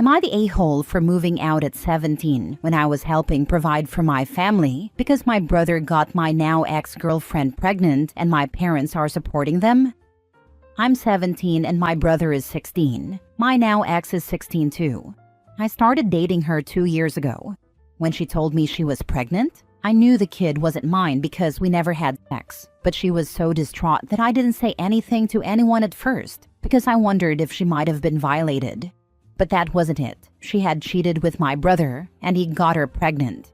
Am I the a-hole for moving out at 17 when I was helping provide for my family because my brother got my now ex-girlfriend pregnant and my parents are supporting them? I'm 17 and my brother is 16. My now ex is 16 too. I started dating her 2 years ago. When she told me she was pregnant, I knew the kid wasn't mine because we never had sex, but she was so distraught that I didn't say anything to anyone at first because I wondered if she might have been violated. But that wasn't it. She had cheated with my brother, and he got her pregnant.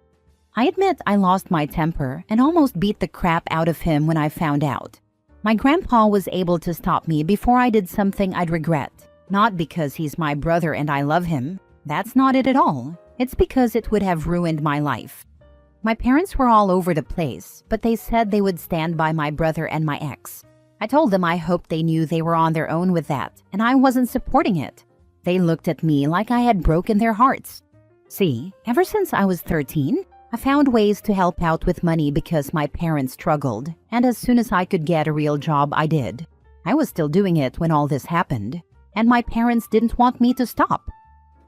I admit I lost my temper and almost beat the crap out of him when I found out. My grandpa was able to stop me before I did something I'd regret. Not because he's my brother and I love him. That's not it at all. It's because it would have ruined my life. My parents were all over the place, but they said they would stand by my brother and my ex. I told them I hoped they knew they were on their own with that, and I wasn't supporting it. They looked at me like I had broken their hearts. See, ever since I was 13, I found ways to help out with money because my parents struggled, and as soon as I could get a real job, I did. I was still doing it when all this happened, and my parents didn't want me to stop.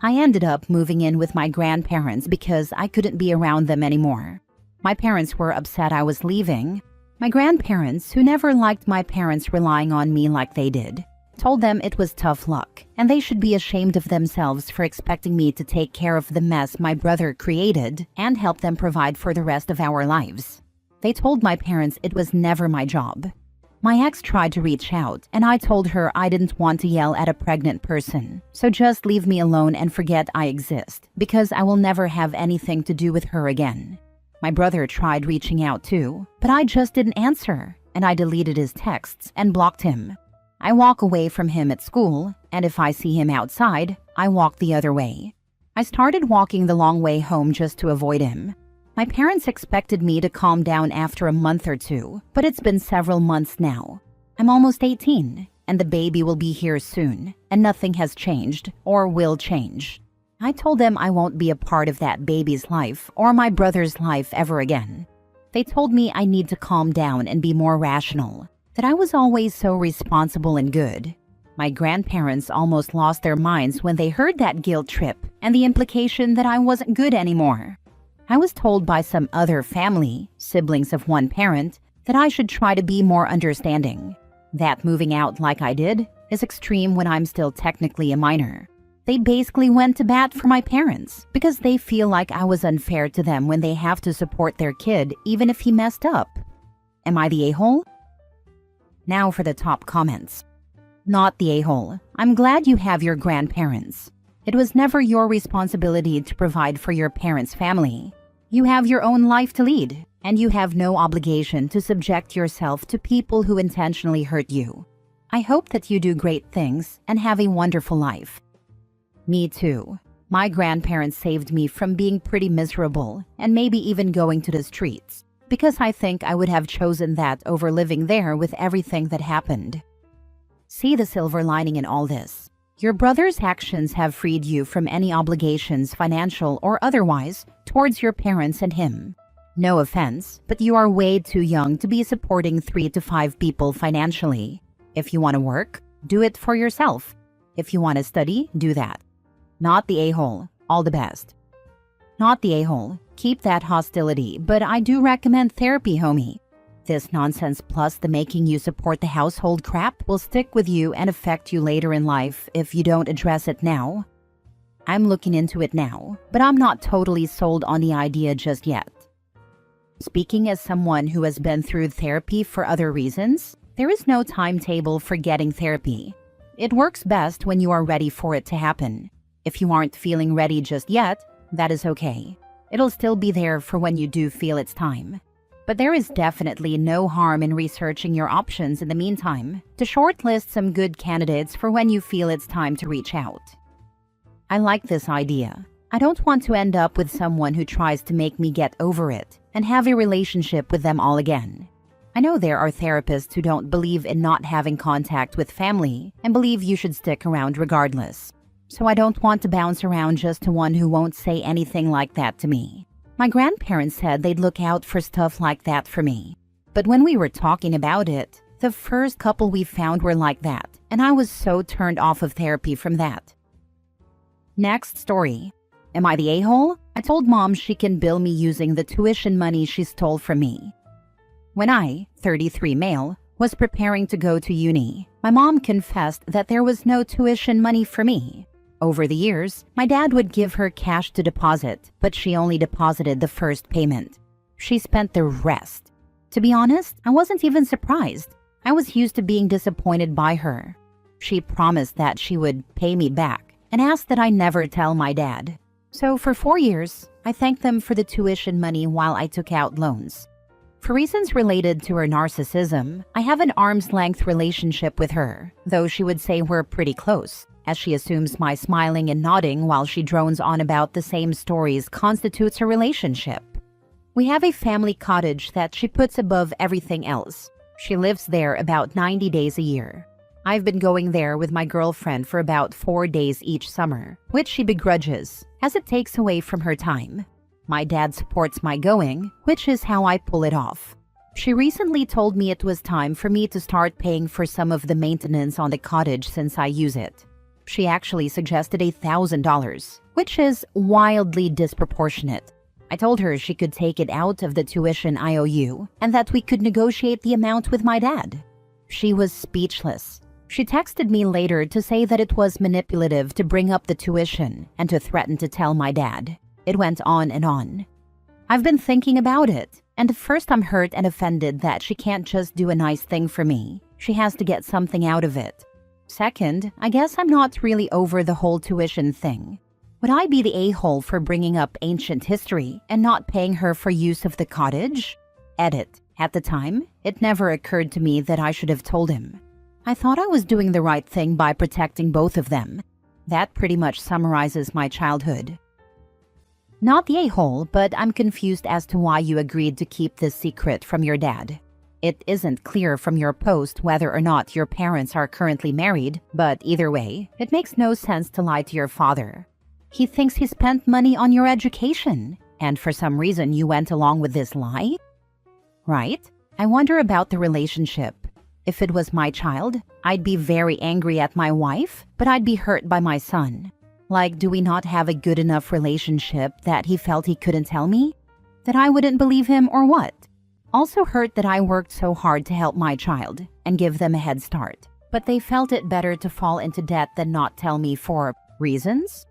I ended up moving in with my grandparents because I couldn't be around them anymore. My parents were upset I was leaving. My grandparents, who never liked my parents relying on me like they did, told them it was tough luck, and they should be ashamed of themselves for expecting me to take care of the mess my brother created and help them provide for the rest of our lives. They told my parents it was never my job. My ex tried to reach out, and I told her I didn't want to yell at a pregnant person, so just leave me alone and forget I exist, because I will never have anything to do with her again. My brother tried reaching out too, but I just didn't answer, and I deleted his texts and blocked him. I walk away from him at school, and if I see him outside, I walk the other way. I started walking the long way home just to avoid him. My parents expected me to calm down after a month or two, but it's been several months now. I'm almost 18, and the baby will be here soon, and nothing has changed or will change. I told them I won't be a part of that baby's life or my brother's life ever again. They told me I need to calm down and be more rational, that I was always so responsible and good. My grandparents almost lost their minds when they heard that guilt trip and the implication that I wasn't good anymore. I was told by some other family, siblings of one parent, that I should try to be more understanding. That moving out like I did is extreme when I'm still technically a minor. They basically went to bat for my parents because they feel like I was unfair to them when they have to support their kid even if he messed up. Am I the a-hole? Now for the top comments. Not the a-hole. I'm glad you have your grandparents. It was never your responsibility to provide for your parents' family. You have your own life to lead, and you have no obligation to subject yourself to people who intentionally hurt you. I hope that you do great things and have a wonderful life. Me too. My grandparents saved me from being pretty miserable and maybe even going to the streets, because I think I would have chosen that over living there with everything that happened. See the silver lining in all this. Your brother's actions have freed you from any obligations, financial or otherwise, towards your parents and him. No offense, but you are way too young to be supporting 3 to 5 people financially. If you want to work, do it for yourself. If you want to study, do that. Not the a-hole. All the best. Not the a-hole. Keep that hostility, but I do recommend therapy, homie. This nonsense plus the making you support the household crap will stick with you and affect you later in life if you don't address it now. I'm looking into it now, but I'm not totally sold on the idea just yet. Speaking as someone who has been through therapy for other reasons, there is no timetable for getting therapy. It works best when you are ready for it to happen. If you aren't feeling ready just yet, that is okay. It'll still be there for when you do feel it's time. But there is definitely no harm in researching your options in the meantime to shortlist some good candidates for when you feel it's time to reach out. I like this idea. I don't want to end up with someone who tries to make me get over it and have a relationship with them all again. I know there are therapists who don't believe in not having contact with family and believe you should stick around regardless. So I don't want to bounce around just to one who won't say anything like that to me. My grandparents said they'd look out for stuff like that for me. But when we were talking about it, the first couple we found were like that, and I was so turned off of therapy from that. Next story. Am I the a-hole? I told mom she can bill me using the tuition money she stole from me. When I, 33 male, was preparing to go to uni, my mom confessed that there was no tuition money for me. Over the years, my dad would give her cash to deposit, but she only deposited the first payment. She spent the rest. To be honest, I wasn't even surprised. I was used to being disappointed by her. She promised that she would pay me back and asked that I never tell my dad. So for 4 years, I thanked them for the tuition money while I took out loans. For reasons related to her narcissism, I have an arm's-length relationship with her, though she would say we're pretty close, as she assumes my smiling and nodding while she drones on about the same stories constitutes a relationship. We have a family cottage that she puts above everything else. She lives there about 90 days a year. I've been going there with my girlfriend for about 4 days each summer, which she begrudges, as it takes away from her time. My dad supports my going, which is how I pull it off. She recently told me it was time for me to start paying for some of the maintenance on the cottage since I use it. She actually suggested $1,000, which is wildly disproportionate. I told her she could take it out of the tuition IOU and that we could negotiate the amount with my dad. She was speechless. She texted me later to say that it was manipulative to bring up the tuition and to threaten to tell my dad. It went on and on. I've been thinking about it, and at first I'm hurt and offended that she can't just do a nice thing for me. She has to get something out of it. Second, I guess I'm not really over the whole tuition thing. Would I be the a-hole for bringing up ancient history and not paying her for use of the cottage? Edit. At the time, it never occurred to me that I should have told him. I thought I was doing the right thing by protecting both of them. That pretty much summarizes my childhood. Not the a-hole, but I'm confused as to why you agreed to keep this secret from your dad. It isn't clear from your post whether or not your parents are currently married, but either way, it makes no sense to lie to your father. He thinks he spent money on your education, and for some reason you went along with this lie? Right? I wonder about the relationship. If it was my child, I'd be very angry at my wife, but I'd be hurt by my son. Like, do we not have a good enough relationship that he felt he couldn't tell me? That I wouldn't believe him or what? Also hurt that I worked so hard to help my child and give them a head start, but they felt it better to fall into debt than not tell me for reasons?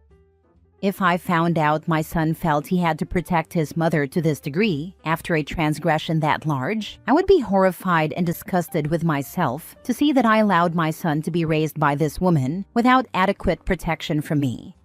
If I found out my son felt he had to protect his mother to this degree after a transgression that large, I would be horrified and disgusted with myself to see that I allowed my son to be raised by this woman without adequate protection from me.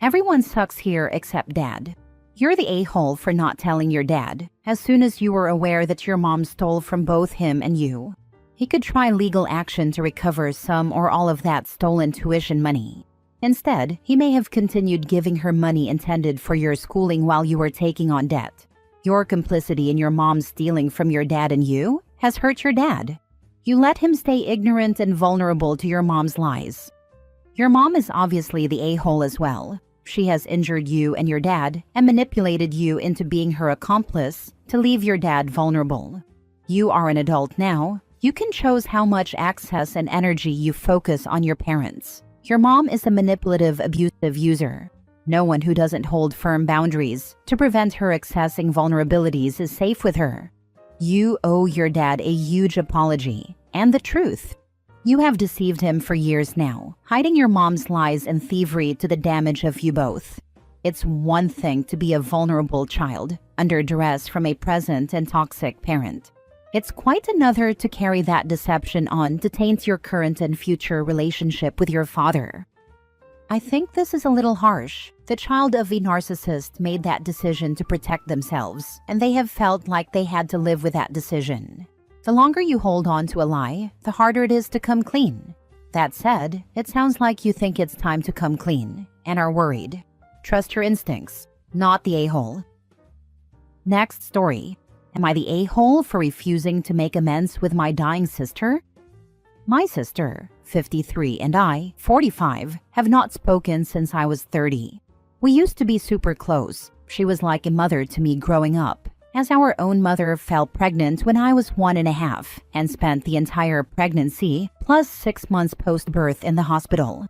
Everyone sucks here except Dad. You're the a-hole for not telling your dad as soon as you were aware that your mom stole from both him and you. He could try legal action to recover some or all of that stolen tuition money. Instead, he may have continued giving her money intended for your schooling while you were taking on debt. Your complicity in your mom stealing from your dad and you has hurt your dad. You let him stay ignorant and vulnerable to your mom's lies. Your mom is obviously the a-hole as well. She has injured you and your dad and manipulated you into being her accomplice to leave your dad vulnerable. You are an adult now. You can choose how much access and energy you focus on your parents. Your mom is a manipulative, abusive user. No one who doesn't hold firm boundaries to prevent her accessing vulnerabilities is safe with her. You owe your dad a huge apology and the truth. You have deceived him for years now, hiding your mom's lies and thievery to the damage of you both. It's one thing to be a vulnerable child under duress from a present and toxic parent. It's quite another to carry that deception on to taint your current and future relationship with your father. I think this is a little harsh. The child of a narcissist made that decision to protect themselves, and they have felt like they had to live with that decision. The longer you hold on to a lie, the harder it is to come clean. That said, it sounds like you think it's time to come clean and are worried. Trust your instincts, not the a-hole. Next story. Am I the a-hole for refusing to make amends with my dying sister? My sister, 53, and I, 45, have not spoken since I was 30. We used to be super close. She was like a mother to me growing up, as our own mother fell pregnant when I was 1.5 and spent the entire pregnancy plus 6 months post-birth in the hospital.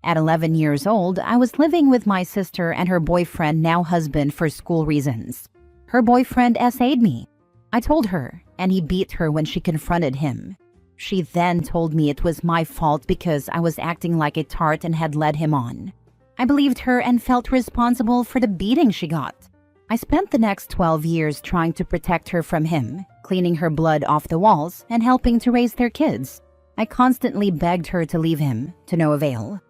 At 11 years old, I was living with my sister and her boyfriend, now husband, for school reasons. Her boyfriend essayed me. I told her, and he beat her when she confronted him. She then told me it was my fault because I was acting like a tart and had led him on. I believed her and felt responsible for the beating she got. I spent the next 12 years trying to protect her from him, cleaning her blood off the walls and helping to raise their kids. I constantly begged her to leave him, to no avail.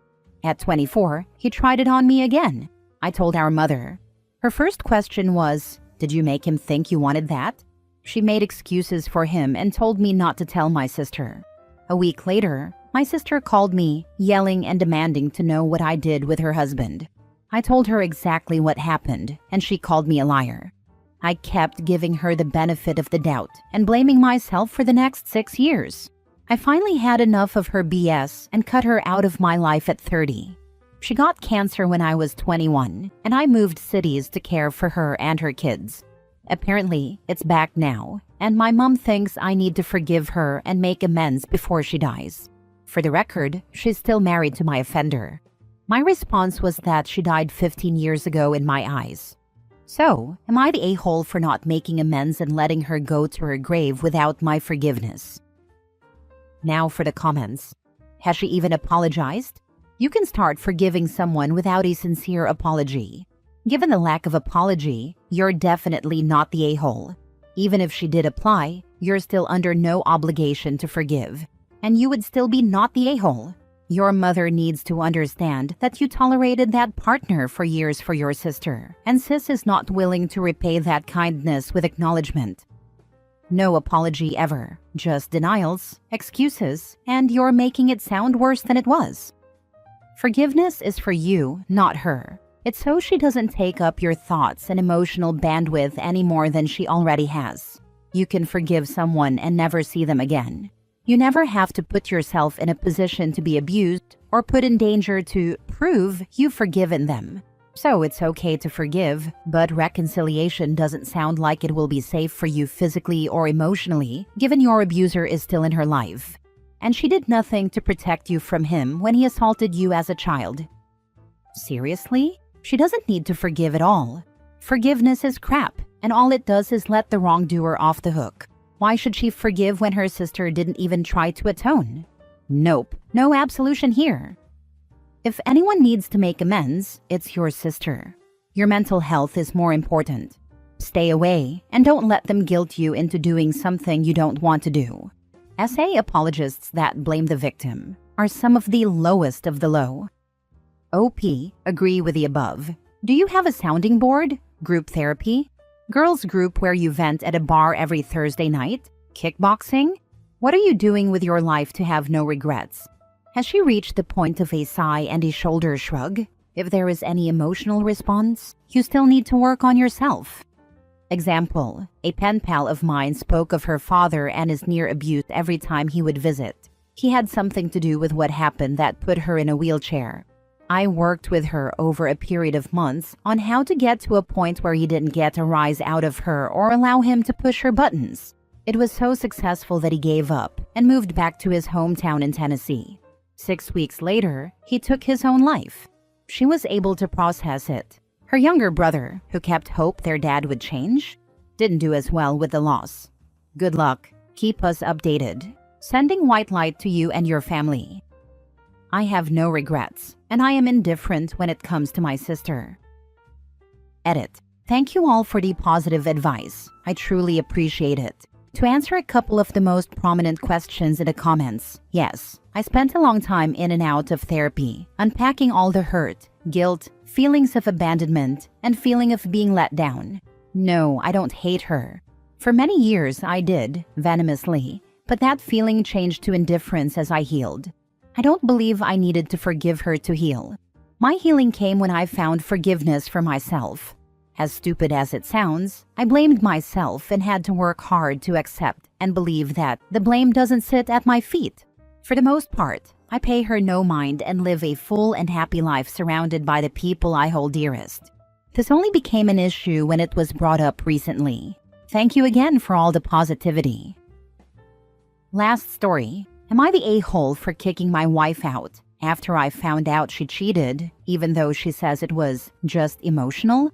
At 24, he tried it on me again. I told our mother. Her first question was, "Did you make him think you wanted that?" She made excuses for him and told me not to tell my sister. A week later, my sister called me, yelling and demanding to know what I did with her husband. I told her exactly what happened, and she called me a liar. I kept giving her the benefit of the doubt and blaming myself for the next 6 years. I finally had enough of her BS and cut her out of my life at 30. She got cancer when I was 21, and I moved cities to care for her and her kids. Apparently, it's back now, and my mom thinks I need to forgive her and make amends before she dies. For the record, she's still married to my offender. My response was that she died 15 years ago in my eyes. So, am I the a-hole for not making amends and letting her go to her grave without my forgiveness? Now for the comments. Has she even apologized? You can start forgiving someone without a sincere apology. Given the lack of apology, you're definitely not the a-hole. Even if she did apply, you're still under no obligation to forgive. And you would still be not the a-hole. Your mother needs to understand that you tolerated that partner for years for your sister, and sis is not willing to repay that kindness with acknowledgement. No apology ever, just denials, excuses, and you're making it sound worse than it was. Forgiveness is for you, not her. It's so she doesn't take up your thoughts and emotional bandwidth any more than she already has. You can forgive someone and never see them again. You never have to put yourself in a position to be abused or put in danger to prove you've forgiven them. So it's okay to forgive, but reconciliation doesn't sound like it will be safe for you physically or emotionally, given your abuser is still in her life. And she did nothing to protect you from him when he assaulted you as a child. Seriously? She doesn't need to forgive at all. Forgiveness is crap, and all it does is let the wrongdoer off the hook. Why should she forgive when her sister didn't even try to atone? Nope, no absolution here. If anyone needs to make amends, it's your sister. Your mental health is more important. Stay away and don't let them guilt you into doing something you don't want to do. SA apologists that blame the victim are some of the lowest of the low. OP, agree with the above. Do you have a sounding board? Group therapy? Girls group where you vent at a bar every Thursday night? Kickboxing? What are you doing with your life to have no regrets? Has she reached the point of a sigh and a shoulder shrug? If there is any emotional response, you still need to work on yourself. Example, a pen pal of mine spoke of her father and his near abuse every time he would visit. He had something to do with what happened that put her in a wheelchair. I worked with her over a period of months on how to get to a point where he didn't get a rise out of her or allow him to push her buttons. It was so successful that he gave up and moved back to his hometown in Tennessee. 6 weeks later, he took his own life. She was able to process it. Her younger brother, who kept hope their dad would change, didn't do as well with the loss. Good luck. Keep us updated. Sending white light to you and your family. I have no regrets, and I am indifferent when it comes to my sister. Edit. Thank you all for the positive advice. I truly appreciate it. To answer a couple of the most prominent questions in the comments, yes, I spent a long time in and out of therapy, unpacking all the hurt, guilt, feelings of abandonment, and feeling of being let down. No, I don't hate her. For many years I did, venomously, but that feeling changed to indifference as I healed. I don't believe I needed to forgive her to heal. My healing came when I found forgiveness for myself. As stupid as it sounds, I blamed myself and had to work hard to accept and believe that the blame doesn't sit at my feet. For the most part, I pay her no mind and live a full and happy life surrounded by the people I hold dearest. This only became an issue when it was brought up recently. Thank you again for all the positivity. Last story. Am I the a-hole for kicking my wife out? after I found out she cheated, even though she says it was just emotional?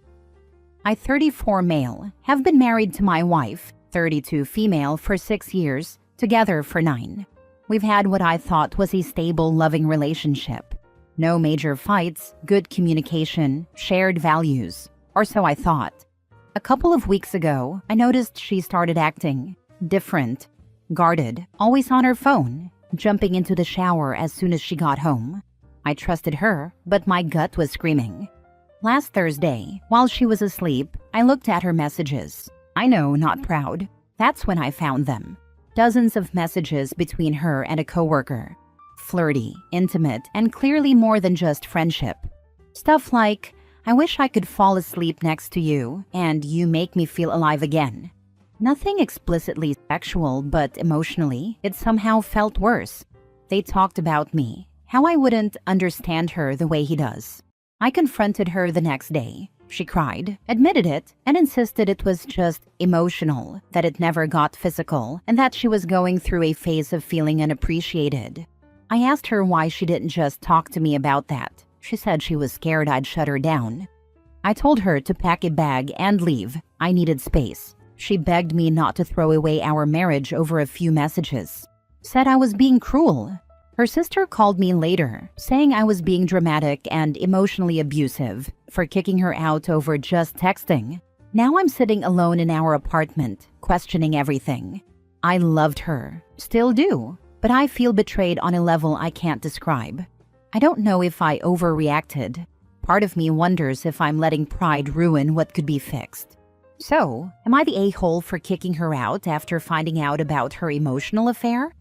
I, 34 male, have been married to my wife, 32 female, for 6 years, together for 9. We've had what I thought was a stable, loving relationship. No major fights, good communication, shared values, or so I thought. A couple of weeks ago, I noticed she started acting different, guarded, always on her phone, jumping into the shower as soon as she got home. I trusted her, but my gut was screaming. Last Thursday, while she was asleep, I looked at her messages. I know, not proud. That's when I found them. Dozens of messages between her and a coworker. Flirty, intimate, and clearly more than just friendship. Stuff like, "I wish I could fall asleep next to you, and you make me feel alive again." Nothing explicitly sexual, but emotionally, it somehow felt worse. They talked about me, how I wouldn't understand her the way he does. I confronted her the next day. She cried, admitted it, and insisted it was just emotional, that it never got physical, and that she was going through a phase of feeling unappreciated. I asked her why she didn't just talk to me about that. She said she was scared I'd shut her down. I told her to pack a bag and leave. I needed space. She begged me not to throw away our marriage over a few messages. Said I was being cruel. Her sister called me later, saying I was being dramatic and emotionally abusive for kicking her out over just texting. Now I'm sitting alone in our apartment, questioning everything. I loved her, still do, but I feel betrayed on a level I can't describe. I don't know if I overreacted. Part of me wonders if I'm letting pride ruin what could be fixed. So, am I the a-hole for kicking her out after finding out about her emotional affair?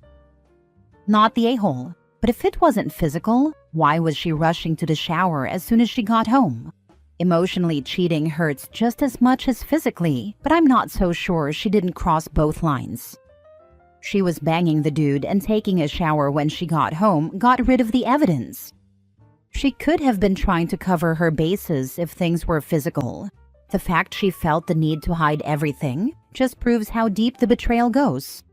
Not the a-hole. But if it wasn't physical, why was she rushing to the shower as soon as she got home? Emotionally cheating hurts just as much as physically, but I'm not so sure she didn't cross both lines. She was banging the dude and taking a shower when she got home got rid of the evidence. She could have been trying to cover her bases if things were physical. The fact she felt the need to hide everything just proves how deep the betrayal goes.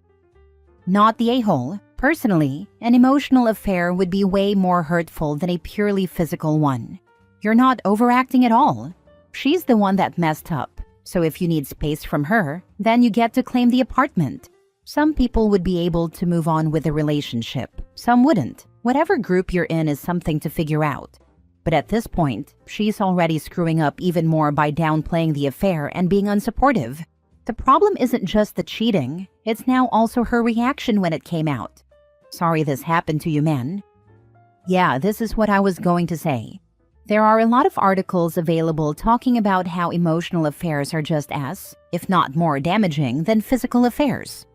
Not the a-hole. Personally, an emotional affair would be way more hurtful than a purely physical one. You're not overacting at all. She's the one that messed up, so if you need space from her, then you get to claim the apartment. Some people would be able to move on with the relationship, some wouldn't. Whatever group you're in is something to figure out. But at this point, she's already screwing up even more by downplaying the affair and being unsupportive. The problem isn't just the cheating, it's now also her reaction when it came out. Sorry this happened to you, men. Yeah, this is what I was going to say. There are a lot of articles available talking about how emotional affairs are just as, if not more damaging than physical affairs.